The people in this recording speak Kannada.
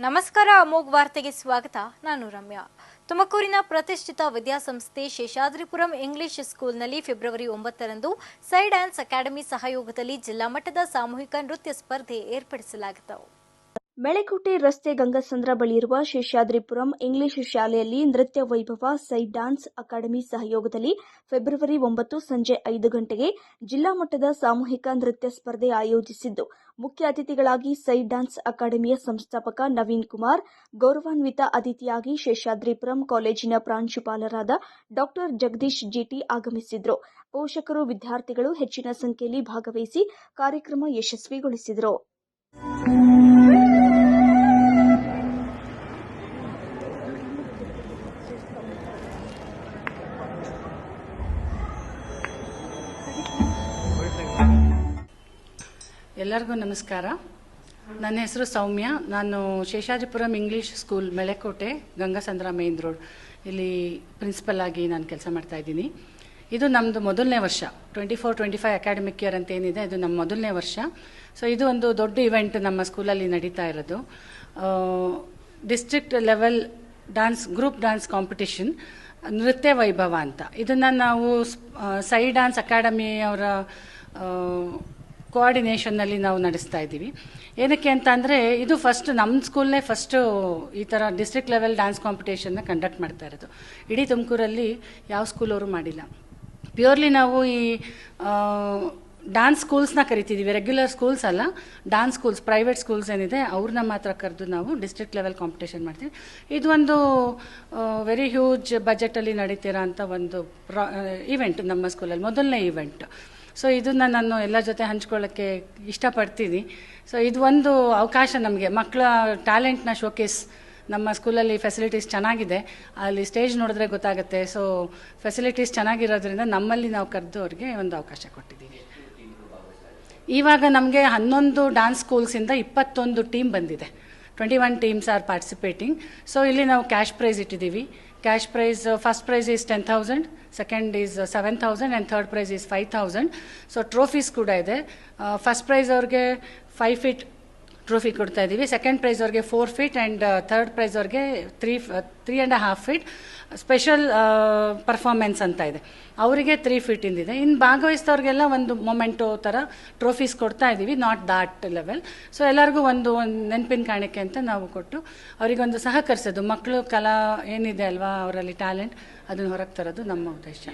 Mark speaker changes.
Speaker 1: ನಮಸ್ಕಾರ. ಅಮೋಘ ವಾರ್ತೆಗೆ ಸ್ವಾಗತ. ನಾನು ರಮ್ಯಾ. ತುಮಕೂರಿನ ಪ್ರತಿಷ್ಠಿತ ವಿದ್ಯಾಸಂಸ್ಥೆ ಶೇಷಾದ್ರಿಪುರಂ ಇಂಗ್ಲಿಷ್ ಸ್ಕೂಲ್ನಲ್ಲಿ ಫೆಬ್ರವರಿ 9ರಂದು ಸೈ ಡ್ಯಾನ್ಸ್ ಅಕಾಡೆಮಿ ಸಹಯೋಗದಲ್ಲಿ ಜಿಲ್ಲಾ ಮಟ್ಟದ ಸಾಮೂಹಿಕ ನೃತ್ಯ ಸ್ಪರ್ಧೆ ಏರ್ಪಡಿಸಲಾಗಿತ್ತು.
Speaker 2: ಮೆಳೆಕೋಟೆ ರಸ್ತೆ ಗಂಗಸಂದ್ರ ಬಳಿ ಇರುವ ಶೇಷಾದ್ರಿಪುರಂ ಇಂಗ್ಲಿಷ್ ಶಾಲೆಯಲ್ಲಿ ನೃತ್ಯ ವೈಭವ ಸೈ ಡ್ಯಾನ್ಸ್ ಅಕಾಡೆಮಿ ಸಹಯೋಗದಲ್ಲಿ ಫೆಬ್ರವರಿ 9 ಸಂಜೆ 5 ಗಂಟೆಗೆ ಜಿಲ್ಲಾ ಮಟ್ಟದ ಸಾಮೂಹಿಕ ನೃತ್ಯ ಸ್ಪರ್ಧೆ ಆಯೋಜಿಸಿದ್ದು, ಮುಖ್ಯ ಅತಿಥಿಗಳಾಗಿ ಸೈ ಡ್ಯಾನ್ಸ್ ಅಕಾಡೆಮಿಯ ಸಂಸ್ಥಾಪಕ ನವೀನ್ ಕುಮಾರ್, ಗೌರವಾನ್ವಿತ ಅತಿಥಿಯಾಗಿ ಶೇಷಾದ್ರಿಪುರಂ ಕಾಲೇಜಿನ ಪ್ರಾಂಶುಪಾಲರಾದ ಡಾ ಜಗದೀಶ್ ಜಿಟಿ ಆಗಮಿಸಿದ್ರು. ಪೋಷಕರು, ವಿದ್ಯಾರ್ಥಿಗಳು ಹೆಚ್ಚಿನ ಸಂಖ್ಯೆಯಲ್ಲಿ ಭಾಗವಹಿಸಿ ಕಾರ್ಯಕ್ರಮ ಯಶಸ್ವಿಗೊಳಿಸಿದರು.
Speaker 3: ಎಲ್ಲರಿಗೂ ನಮಸ್ಕಾರ. ನನ್ನ ಹೆಸರು ಸೌಮ್ಯ. ನಾನು Sheshadripuram English school Melekote Gangasandra main road ಇಲ್ಲಿ ಪ್ರಿನ್ಸಿಪಲ್ ಆಗಿ ನಾನು ಕೆಲಸ ಮಾಡ್ತಾ ಇದ್ದೀನಿ. ಇದು ನಮ್ಮದು ಮೊದಲನೇ ವರ್ಷ. 24-25 ಅಕಾಡೆಮಿಕ್ ಇಯರ್ ಅಂತ ಏನಿದೆ, ಇದು ನಮ್ಮ ಮೊದಲನೇ ವರ್ಷ. ಸೊ ಇದು ಒಂದು ದೊಡ್ಡ ಇವೆಂಟ್ ನಮ್ಮ ಸ್ಕೂಲಲ್ಲಿ ನಡೀತಾ ಇರೋದು. District level group dance competition ನೃತ್ಯ ವೈಭವ ಅಂತ. ಇದನ್ನು ನಾವು ಸೈ ಡ್ಯಾನ್ಸ್ ಅಕಾಡೆಮಿ ಅವರ ಕೋಆರ್ಡಿನೇಷನ್ನಲ್ಲಿ ನಾವು ನಡೆಸ್ತಾ ಇದ್ದೀವಿ. ಏನಕ್ಕೆ ಅಂತ ಅಂದರೆ, ಇದು ನಮ್ಮ ಸ್ಕೂಲ್ನೇ ಫಸ್ಟು ಈ ಥರ ಡಿಸ್ಟ್ರಿಕ್ಟ್ ಲೆವೆಲ್ ಡ್ಯಾನ್ಸ್ ಕಾಂಪಿಟೇಷನ್ನ ಕಂಡಕ್ಟ್ ಮಾಡ್ತಾ ಇರೋದು. ಇಡೀ ತುಮಕೂರಲ್ಲಿ ಯಾವ ಸ್ಕೂಲವರು ಮಾಡಿಲ್ಲ. ಪ್ಯೂರ್ಲಿ ನಾವು ಈ ಡ್ಯಾನ್ಸ್ ಸ್ಕೂಲ್ಸ್ನ ಕರಿತಿದ್ದೀವಿ, ರೆಗ್ಯುಲರ್ ಸ್ಕೂಲ್ಸ್ ಅಲ್ಲ, ಡ್ಯಾನ್ಸ್ ಸ್ಕೂಲ್ಸ್, ಪ್ರೈವೇಟ್ ಸ್ಕೂಲ್ಸ್ ಏನಿದೆ ಅವ್ರನ್ನ ಮಾತ್ರ ಕರೆದು ನಾವು ಡಿಸ್ಟ್ರಿಕ್ಟ್ ಲೆವೆಲ್ ಕಾಂಪಿಟೇಷನ್ ಮಾಡ್ತೀವಿ. ಇದು ಒಂದು ವೆರಿ ಹ್ಯೂಜ್ ಬಜೆಟಲ್ಲಿ ನಡೀತಿರೋ ಅಂಥ ಒಂದು ಇವೆಂಟ್ ನಮ್ಮ ಸ್ಕೂಲಲ್ಲಿ, ಮೊದಲನೇ ಇವೆಂಟ್. ಸೊ ಇದನ್ನು ನಾನು ಎಲ್ಲ ಜೊತೆ ಹಂಚ್ಕೊಳ್ಳೋಕ್ಕೆ ಇಷ್ಟಪಡ್ತೀನಿ. ಸೊ ಇದು ಒಂದು ಅವಕಾಶ ನಮಗೆ, ಮಕ್ಕಳ ಟ್ಯಾಲೆಂಟ್ನ ಶೋಕೇಸ್. ನಮ್ಮ ಸ್ಕೂಲಲ್ಲಿ ಫೆಸಿಲಿಟೀಸ್ ಚೆನ್ನಾಗಿದೆ, ಅಲ್ಲಿ ಸ್ಟೇಜ್ ನೋಡಿದ್ರೆ ಗೊತ್ತಾಗುತ್ತೆ. ಸೊ ಫೆಸಿಲಿಟೀಸ್ ಚೆನ್ನಾಗಿರೋದ್ರಿಂದ ನಮ್ಮಲ್ಲಿ ನಾವು ಕರೆದು ಅವ್ರಿಗೆ ಒಂದು ಅವಕಾಶ ಕೊಟ್ಟಿದ್ದೀವಿ. ಇವಾಗ ನಮಗೆ 11 ಡ್ಯಾನ್ಸ್ ಸ್ಕೂಲ್ಸಿಂದ 21 ಟೀಮ್ ಬಂದಿದೆ. 21 ಟೀಮ್ಸ್ ಆರ್ ಪಾರ್ಟಿಸಿಪೇಟಿಂಗ್. ಸೊ ಇಲ್ಲಿ ನಾವು ಕ್ಯಾಶ್ ಪ್ರೈಸ್ ಇಟ್ಟಿದ್ದೀವಿ. Cash prize, first prize is 10,000, second is 7,000 and third prize is 5,000. So trophies ಕೂಡ ಇದೆ. ಫಸ್ಟ್ ಪ್ರೈಸ್ ಅವ್ರಿಗೆ 5 ಫೀಟ್ ಟ್ರೋಫಿ ಕೊಡ್ತಾ ಇದ್ದೀವಿ. ಸೆಕೆಂಡ್ ಪ್ರೈಸ್ ಅವ್ರಿಗೆ 4 ಫೀಟ್ ಆ್ಯಂಡ್ ಥರ್ಡ್ ಪ್ರೈಸ್ ಅವ್ರಿಗೆ 3.5 ಫೀಟ್ ಸ್ಪೆಷಲ್ ಪರ್ಫಾರ್ಮೆನ್ಸ್ ಅಂತ ಇದೆ, ಅವರಿಗೆ 3 ಫೀಟ್ ಇಂದಿದೆ. ಇನ್ನು ಭಾಗವಹಿಸಿದವ್ರಿಗೆಲ್ಲ ಒಂದು ಮೊಮೆಂಟೋ ಥರ ಟ್ರೋಫೀಸ್ ಕೊಡ್ತಾ ಇದ್ದೀವಿ, ನಾಟ್ ದಾಟ್ ಲೆವೆಲ್. ಸೊ ಎಲ್ಲರಿಗೂ ಒಂದು ನೆನಪಿನ ಕಾಣಿಕೆ ಅಂತ ನಾವು ಕೊಟ್ಟು ಅವರಿಗೊಂದು ಸಹಕರಿಸೋದು, ಮಕ್ಕಳು ಕಲಾ ಏನಿದೆ ಅಲ್ವಾ ಅವರಲ್ಲಿ ಟ್ಯಾಲೆಂಟ್, ಅದನ್ನು ಹೊರಗೆ ತರೋದು ನಮ್ಮ ಉದ್ದೇಶ.